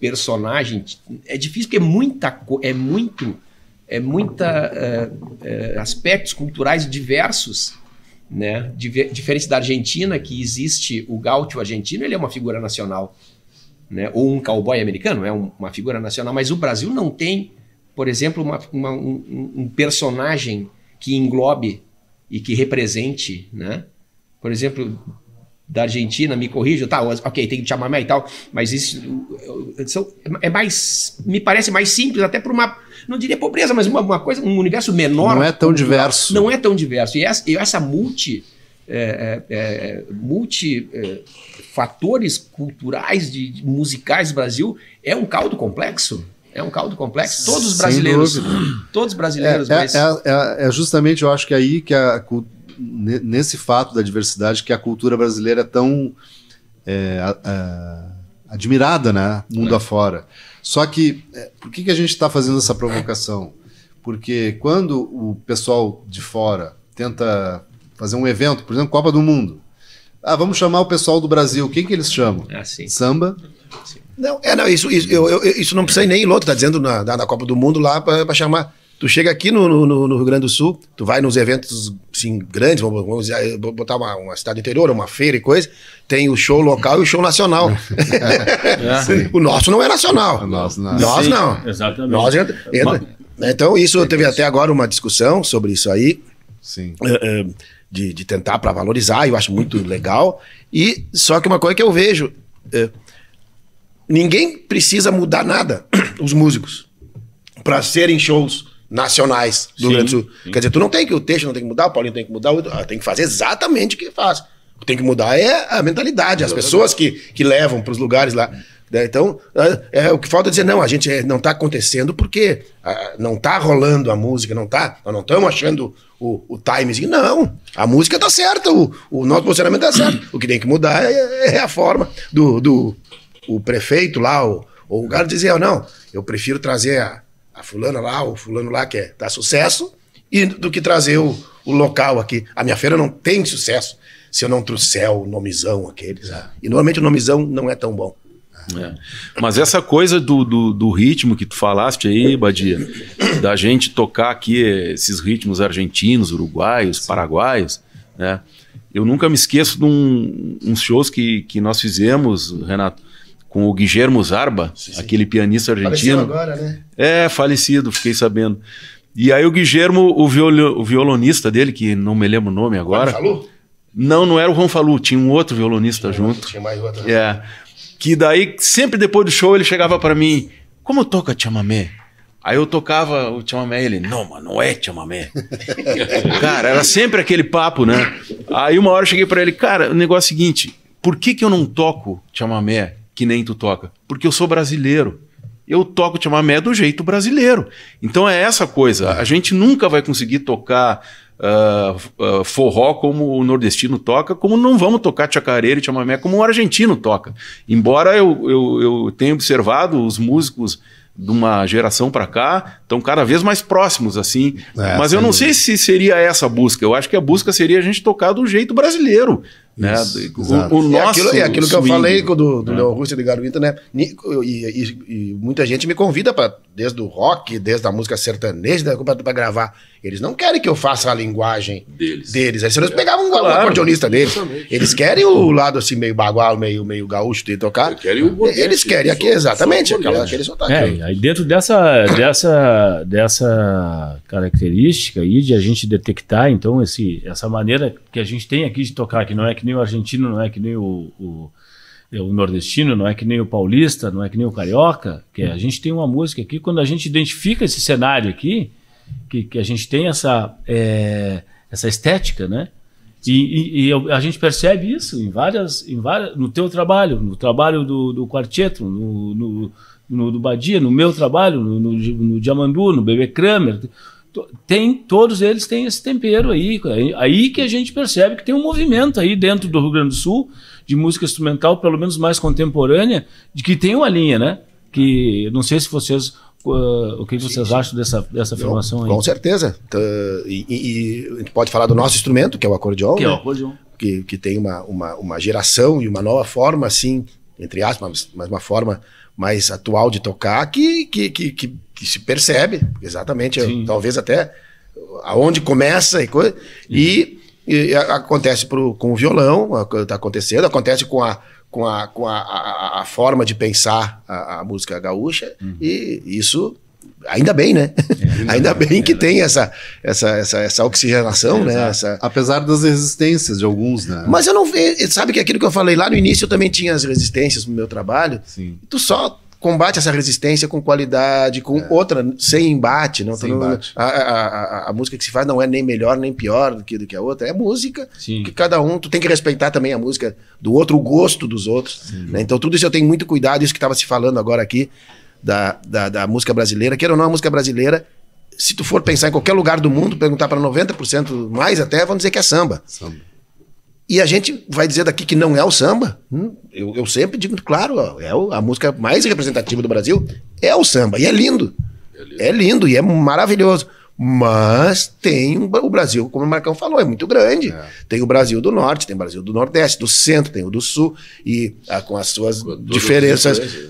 personagem, é difícil porque é muita aspectos culturais diversos, né? Diferente da Argentina, que existe o gaúcho argentino, ele é uma figura nacional, né? Ou um cowboy americano é uma figura nacional, mas o Brasil não tem, por exemplo, um personagem que englobe e que represente, né? Por exemplo, da Argentina, me corrija, tá, ok, tem chamamé e tal, mas isso me parece mais simples, até por uma, não diria pobreza, mas uma coisa, um universo menor. Não é tão diverso. Não é tão diverso. E essa fatores culturais, musicais do Brasil, é um caldo complexo. É um caldo complexo. Todos os brasileiros. Todos os brasileiros. É justamente, eu acho que aí que nesse fato da diversidade que a cultura brasileira é tão admirada, né, mundo afora. Só que, por que a gente está fazendo essa provocação? Porque quando o pessoal de fora tenta fazer um evento, por exemplo, Copa do Mundo, vamos chamar o pessoal do Brasil, quem que eles chamam? Samba? Sim. Não, isso não precisa ir nem em outro, tá dizendo na Copa do Mundo lá para chamar. Tu chega aqui no Rio Grande do Sul, tu vai nos eventos assim, grandes, vamos botar uma cidade interior, uma feira e coisa, tem o show local e o show nacional. O nosso não é nacional. Nós não. Nós Sim, não. Exatamente. Nós então isso teve até agora uma discussão sobre isso aí. Sim. De tentar para valorizar, eu acho muito legal. E só que uma coisa que eu vejo, ninguém precisa mudar nada, os músicos, para serem shows nacionais do Rio Grande do Sul. Quer dizer, tu não tem que, o Teixeira não tem que mudar, o Paulinho tem que mudar, tem que fazer exatamente o que faz. O que tem que mudar é a mentalidade, as pessoas que levam para os lugares lá. Então, o que falta é dizer, não, a gente não está acontecendo porque não está rolando a música, nós não estamos achando o timezinho. Não, a música está certa, o nosso posicionamento está certo. O que tem que mudar é a forma o prefeito lá, ou o cara dizer, não, eu prefiro trazer a fulana lá, o fulano lá que dá sucesso, do que trazer o local aqui. A minha feira não tem sucesso se eu não trouxer o nomezão aqueles. E normalmente o nomezão não é tão bom. Mas essa coisa do ritmo que tu falaste aí, Badia, da gente tocar aqui esses ritmos argentinos, uruguaios, paraguaios, né? Eu nunca me esqueço de uns shows que nós fizemos, Renato, com o Guillermo Zarba, aquele pianista argentino. Faleceu agora, né? Falecido, fiquei sabendo. E aí o Guillermo, o violonista dele, que não me lembro o nome agora. Falou? Não era o Juan Falú, tinha um outro violonista junto. Tinha mais outro. Que daí, sempre depois do show, ele chegava para mim, como toca chamamé? Aí eu tocava o chamamé e ele, não, mas não é chamamé. Cara, era sempre aquele papo, né? Aí uma hora eu cheguei para ele, cara, o negócio é o seguinte, por que eu não toco chamamé que nem tu toca? Porque eu sou brasileiro. Eu toco chamamé do jeito brasileiro. Então é essa coisa, a gente nunca vai conseguir tocar forró como o nordestino toca, como não vamos tocar chacareira e chamamé como o argentino toca. Embora eu tenha observado os músicos de uma geração para cá estão cada vez mais próximos, assim. Mas eu não sei se seria essa a busca. Eu acho que a busca seria a gente tocar do jeito brasileiro. Né? O nosso aquilo que eu falei do Leon Russo e de Garuita, né? E muita gente me convida desde o rock, desde a música sertaneja, para gravar. Eles não querem que eu faça a linguagem deles. Aí se eles pegavam um acordeonista deles, eles querem o lado assim meio bagual, meio gaúcho de tocar. Eles querem aqui, exatamente, aquele sotaque. Aí dentro dessa característica aí de a gente detectar, então, essa maneira que a gente tem aqui de tocar, que não é que nem o argentino, não é que nem o nordestino, não é que nem o paulista, não é que nem o carioca, que a gente tem uma música aqui, quando a gente identifica esse cenário aqui, que a gente tem essa estética, né? E a gente percebe isso em várias, no teu trabalho, no trabalho do quarteto, no do Badia, no meu trabalho, no Diamandu, no Bebê Kramer. Todos eles têm esse tempero aí que a gente percebe que tem um movimento aí dentro do Rio Grande do Sul de música instrumental, pelo menos mais contemporânea, de que tem uma linha, né? Que não sei se vocês o que vocês acham dessa afirmação aí? Com certeza. E a gente pode falar do nosso instrumento, que é o acordeon, que é o acordeon, que tem uma geração e uma nova forma, assim, entre aspas, mas uma forma mais atual de tocar que se percebe exatamente, talvez até aonde começa e acontece com o violão, está acontecendo, acontece com a forma de pensar a música gaúcha, e isso ainda bem, né? Ainda bem que tem essa oxigenação, né? Apesar das resistências de alguns, né? Mas eu não vejo, sabe que aquilo que eu falei lá no início, eu também tinha as resistências no meu trabalho. Sim. Tu só combate essa resistência com qualidade, com outra, sem embate. Não, sem embate. A música que se faz não é nem melhor nem pior do que a outra, é música. Sim. Que cada um, tu tem que respeitar também a música do outro, o gosto dos outros. Né? Então tudo isso eu tenho muito cuidado, isso que estava se falando agora aqui, da música brasileira, queira ou não, a música brasileira, se tu for pensar em qualquer lugar do mundo, perguntar para 90% mais até, vão dizer que é samba. E a gente vai dizer daqui que não é o samba. Eu sempre digo, claro, a música mais representativa do Brasil é o samba, e é lindo. É lindo e é maravilhoso. Mas tem o Brasil, como o Marcão falou, é muito grande. Tem o Brasil do Norte, tem o Brasil do Nordeste, do Centro, tem o do Sul, e com as suas diferenças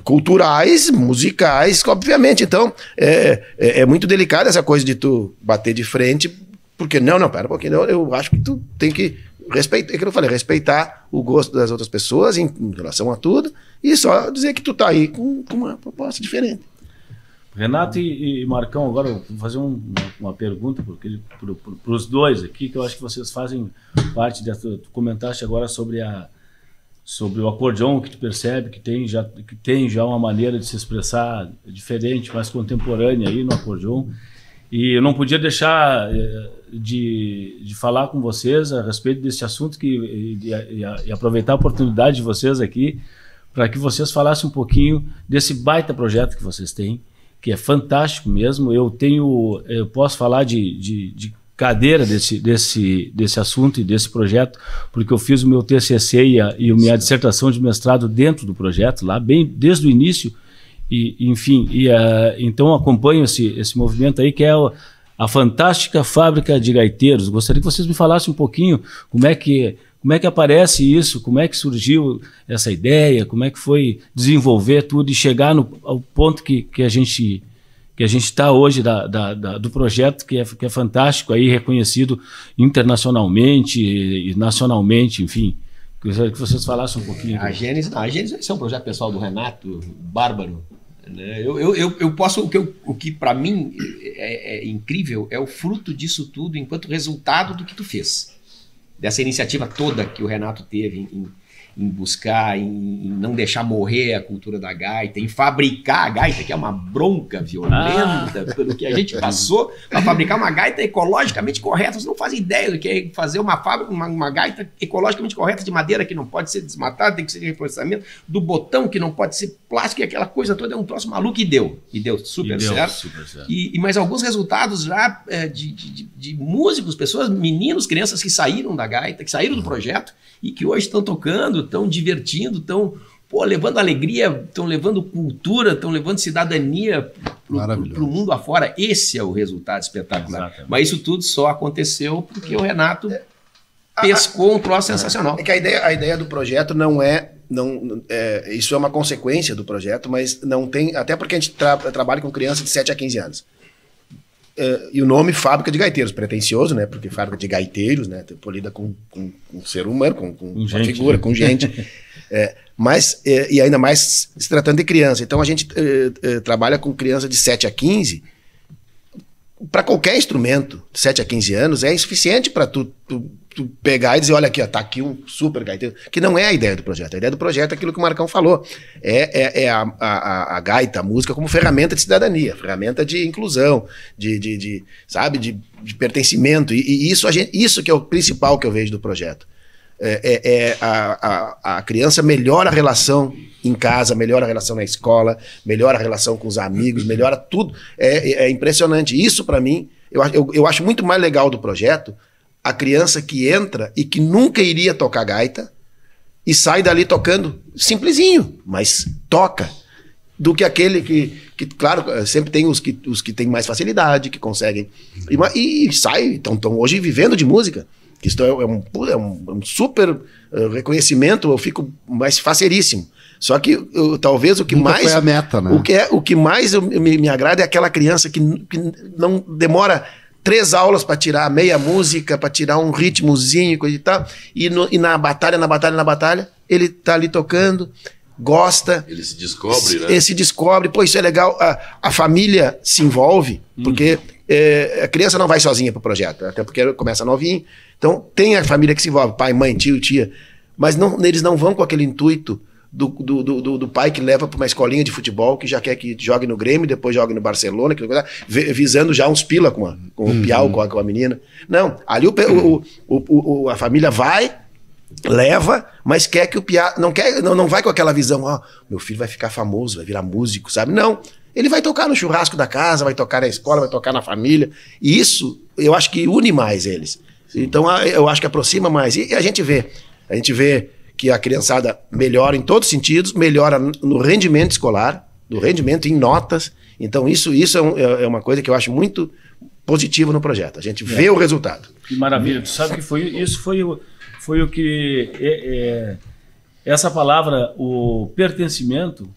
culturais, musicais, obviamente. Então, é muito delicado essa coisa de tu bater de frente, porque não, pera um pouquinho, eu acho que tu tem que respeitar, é que eu falei, respeitar o gosto das outras pessoas em relação a tudo, e só dizer que tu tá aí com uma proposta diferente. Renato e Marcão, agora eu vou fazer uma pergunta para os dois aqui, que eu acho que vocês fazem parte dessa. Tu comentaste agora sobre o acordeon, que tu percebe que tem já uma maneira de se expressar diferente, mais contemporânea aí no acordeon. E eu não podia deixar de falar com vocês a respeito desse assunto e aproveitar a oportunidade de vocês aqui para que vocês falassem um pouquinho desse baita projeto que vocês têm, que é fantástico mesmo. Eu posso falar de cadeira desse assunto e desse projeto, porque eu fiz o meu TCC e a minha dissertação de mestrado dentro do projeto, lá bem desde o início, então acompanho esse movimento aí, que é a Fantástica Fábrica de Gaiteiros. Gostaria que vocês me falassem um pouquinho Como é que aparece isso? Como é que surgiu essa ideia? Como é que foi desenvolver tudo e chegar ao ponto que a gente está hoje do projeto, que é fantástico, aí, reconhecido internacionalmente e nacionalmente, enfim. Gostaria que vocês falassem um pouquinho. A Gênesis é um projeto pessoal do Renato Bárbaro. Né? Eu posso, o que para mim é incrível é o fruto disso tudo enquanto resultado do que tu fez. Dessa iniciativa toda que o Renato teve em buscar, em não deixar morrer a cultura da gaita, em fabricar a gaita, que é uma bronca violenta pelo que a gente passou, para fabricar uma gaita ecologicamente correta. Vocês não fazem ideia do que é fazer uma fábrica, uma gaita ecologicamente correta de madeira que não pode ser desmatada, tem que ser de reforçamento, do botão que não pode ser plástico, e aquela coisa toda é um troço maluco, e deu super certo. Mas alguns resultados já de músicos, pessoas, meninos, crianças que saíram da gaita, que saíram do projeto e que hoje estão tocando, estão divertindo, estão levando alegria, estão levando cultura, estão levando cidadania para o mundo afora. Esse é o resultado espetacular. Exatamente. Mas isso tudo só aconteceu porque o Renato pescou um troço sensacional. É que a ideia do projeto isso é uma consequência do projeto, mas não tem, até porque a gente trabalha com crianças de 7 a 15 anos. E o nome Fábrica de Gaiteiros, pretencioso, né? Porque fábrica de gaiteiros, né? Polida com ser humano, com uma figura, com gente. E ainda mais se tratando de criança. Então a gente trabalha com criança de 7 a 15. Para qualquer instrumento, de 7 a 15 anos, é insuficiente para tu pegar e dizer, olha aqui, ó, tá aqui um super gaiteiro. Que não é a ideia do projeto. A ideia do projeto é aquilo que o Marcão falou. É a gaita, a música, como ferramenta de cidadania, ferramenta de inclusão, de pertencimento. E isso que é o principal que eu vejo do projeto. A criança melhora a relação em casa, melhora a relação na escola, melhora a relação com os amigos, melhora tudo. É impressionante. Isso, para mim, eu acho muito mais legal do projeto a criança que entra e que nunca iria tocar gaita e sai dali tocando simplesinho, mas toca, do que aquele que claro, sempre tem os que têm mais facilidade, que conseguem, e sai, estão hoje vivendo de música. Isso é um super reconhecimento, eu fico mais faceríssimo. Só que talvez o que nunca mais... foi a meta, né? O que mais me agrada é aquela criança que não demora 3 aulas para tirar meia música, para tirar um ritmozinho, coisa e tal, e na batalha, ele tá ali tocando, gosta. Ele se descobre, né? Ele se descobre, pô, isso é legal. A família se envolve, porque a criança não vai sozinha pro projeto, até porque começa novinho. Então tem a família que se envolve, pai, mãe, tio, tia, mas eles não vão com aquele intuito do pai que leva para uma escolinha de futebol, que já quer que jogue no Grêmio, depois jogue no Barcelona, visando já uns pila com o piau, com a menina. Não, ali a família vai, leva, mas quer que o piá não vai com aquela visão, meu filho vai ficar famoso, vai virar músico, sabe? Não, ele vai tocar no churrasco da casa, vai tocar na escola, vai tocar na família, e isso eu acho que une mais eles. Então eu acho que aproxima mais, e a gente vê que a criançada melhora em todos os sentidos, melhora no rendimento escolar, no rendimento em notas. Então isso é uma coisa que eu acho muito positiva no projeto. A gente vê o resultado. Que maravilha. Tu sabe que isso foi o que... essa palavra, o pertencimento,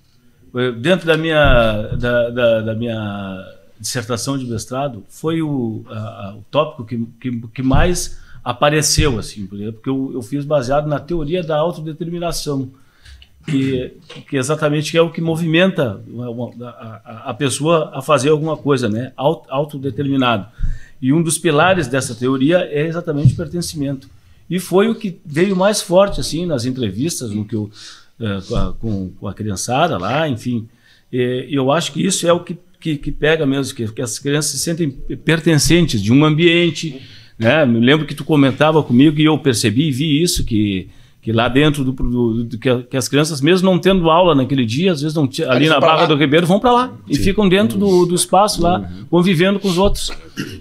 dentro da minha dissertação de mestrado, foi o tópico que mais apareceu, assim, porque eu fiz baseado na teoria da autodeterminação, que exatamente é o que movimenta a pessoa a fazer alguma coisa, né? Autodeterminado. E um dos pilares dessa teoria é exatamente o pertencimento. E foi o que veio mais forte, assim, nas entrevistas, com a criançada lá, enfim. E eu acho que isso é o que pega mesmo, que as crianças se sentem pertencentes de um ambiente, né? Me lembro que tu comentava comigo e eu percebi e vi isso, que lá dentro que as crianças, mesmo não tendo aula naquele dia, às vezes não ali na Barra do Ribeiro, vão para lá. Sim. E ficam dentro do espaço lá, convivendo com os outros.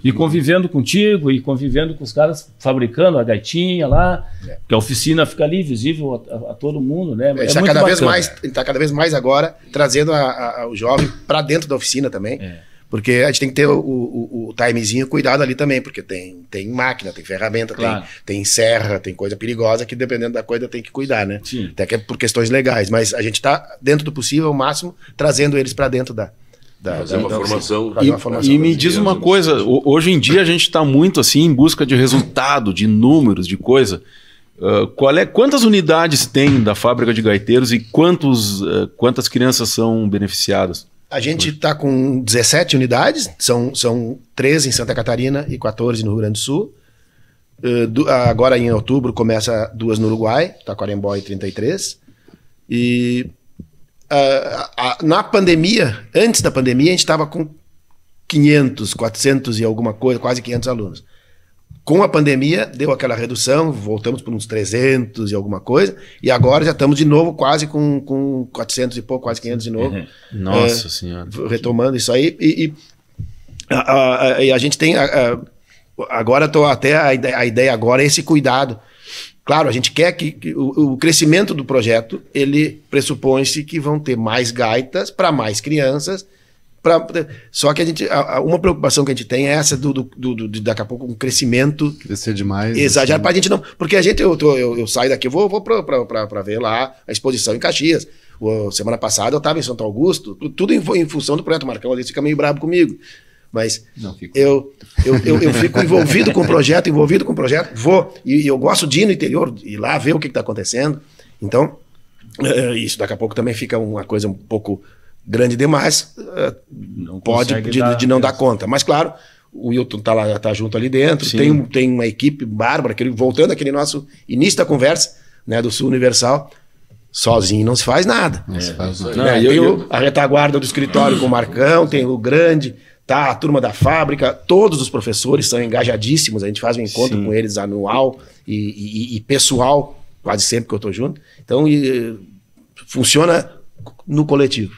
E convivendo contigo, e convivendo com os caras fabricando a gaitinha lá, que a oficina fica ali, visível a todo mundo, né? Está cada vez mais agora trazendo o jovem para dentro da oficina também. Porque a gente tem que ter o timezinho cuidado ali também, porque tem máquina, tem ferramenta, Claro. tem serra, tem coisa perigosa que dependendo da coisa tem que cuidar, né? Sim. Até que é por questões legais, mas a gente tá, dentro do possível, ao máximo, trazendo eles para dentro da Fazer uma formação. fazer uma formação. E me diz uma coisa, hoje em dia a gente está muito assim em busca de resultado, de números, de coisa. Quantas unidades tem da fábrica de gaiteiros e quantas crianças são beneficiadas? A gente está com 17 unidades, são 13 em Santa Catarina e 14 no Rio Grande do Sul. Agora em outubro começa 2 no Uruguai, Taquarembó e 33. E na pandemia, antes da pandemia, a gente estava com 500, 400 e alguma coisa, quase 500 alunos. Com a pandemia, deu aquela redução, voltamos para uns 300 e alguma coisa, e agora já estamos de novo quase com 400 e pouco, quase 500 de novo. Nossa Senhora. Retomando isso aí. E a gente tem... agora a ideia agora é esse cuidado. Claro, a gente quer que o crescimento do projeto, ele pressupõe-se que vão ter mais gaitas para mais crianças. Só que uma preocupação que a gente tem é essa daqui a pouco um crescimento Crescer demais. exagerado assim. para a gente não, porque eu saio daqui, eu vou para ver lá a exposição em Caxias. Semana passada eu estava em Santo Augusto, tudo em função do projeto. Marcão às vezes fica meio bravo comigo, mas eu fico envolvido com o projeto, vou e eu gosto de ir no interior e lá ver o que está acontecendo. Então isso daqui a pouco também fica uma coisa um pouco grande demais, pode de não dar conta. Mas, claro, o Wilton tá junto ali dentro, tem uma equipe bárbara, voltando àquele nosso início da conversa, né, do Sul Universal, sozinho não se faz nada. Tem a retaguarda do escritório com o Marcão, tem o Grande, tá a turma da fábrica, todos os professores são engajadíssimos, a gente faz um encontro com eles anual e pessoal, quase sempre que eu tô junto. Então, funciona no coletivo.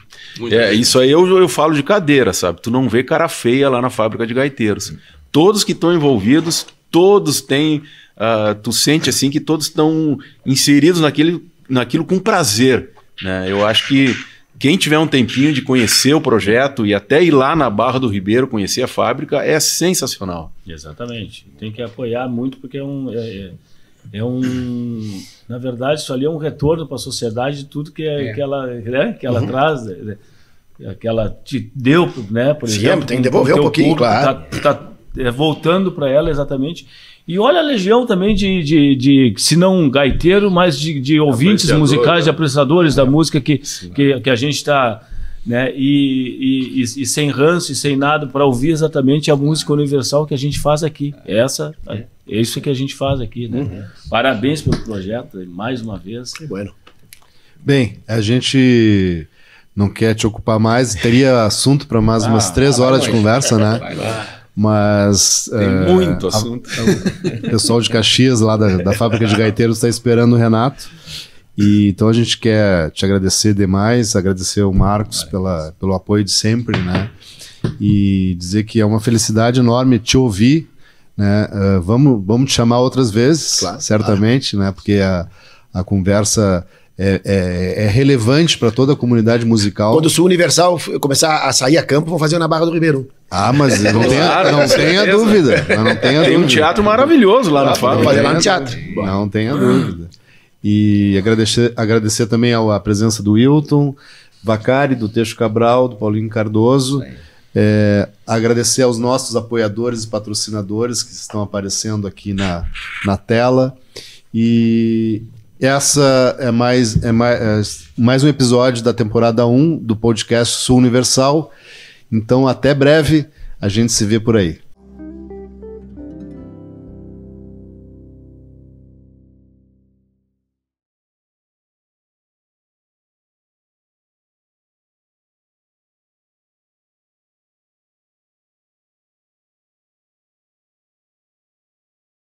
Isso aí eu falo de cadeira, sabe? Tu não vê cara feia lá na fábrica de gaiteiros. Todos que estão envolvidos, todos têm... tu sente assim que todos estão inseridos naquilo com prazer, né? Eu acho que quem tiver um tempinho de conhecer o projeto e até ir lá na Barra do Ribeiro conhecer a fábrica é sensacional. Exatamente. Tem que apoiar muito porque na verdade, isso ali é um retorno para a sociedade de tudo que ela traz, né? Que ela te deu, né? Por exemplo, tem que devolver um pouquinho, claro. Tá voltando para ela exatamente. E olha a legião também de se não gaiteiro, mas de ouvintes musicais, de apreciadores da música que a gente está, né? E sem ranço e sem nada para ouvir exatamente a música universal que a gente faz aqui. É isso que a gente faz aqui, né? Parabéns pelo projeto, mais uma vez. Bueno. Bem, a gente não quer te ocupar mais, teria assunto para mais umas 3 horas de conversa, né? Mas tem muito assunto. O pessoal de Caxias, lá da fábrica de gaiteiros, está esperando o Renato. E então a gente quer te agradecer demais, agradecer ao Marcos pelo apoio de sempre, né? E dizer que é uma felicidade enorme te ouvir, né? Vamos te chamar outras vezes, claro, certamente, né? Porque a conversa é relevante para toda a comunidade musical. Quando o Sul Universal começar a sair a campo, vão fazer na Barra do Ribeiro. Mas não tenha dúvida. Tem um teatro maravilhoso lá na fábrica. Fazer lá no teatro. Não tenha dúvida. E agradecer também a presença do Wilton Vacari, do Teixo Cabral, do Paulinho Cardoso. Agradecer aos nossos apoiadores e patrocinadores que estão aparecendo aqui na tela. E essa é mais um episódio da temporada 1 do podcast Sul Universal. Então, até breve, a gente se vê por aí.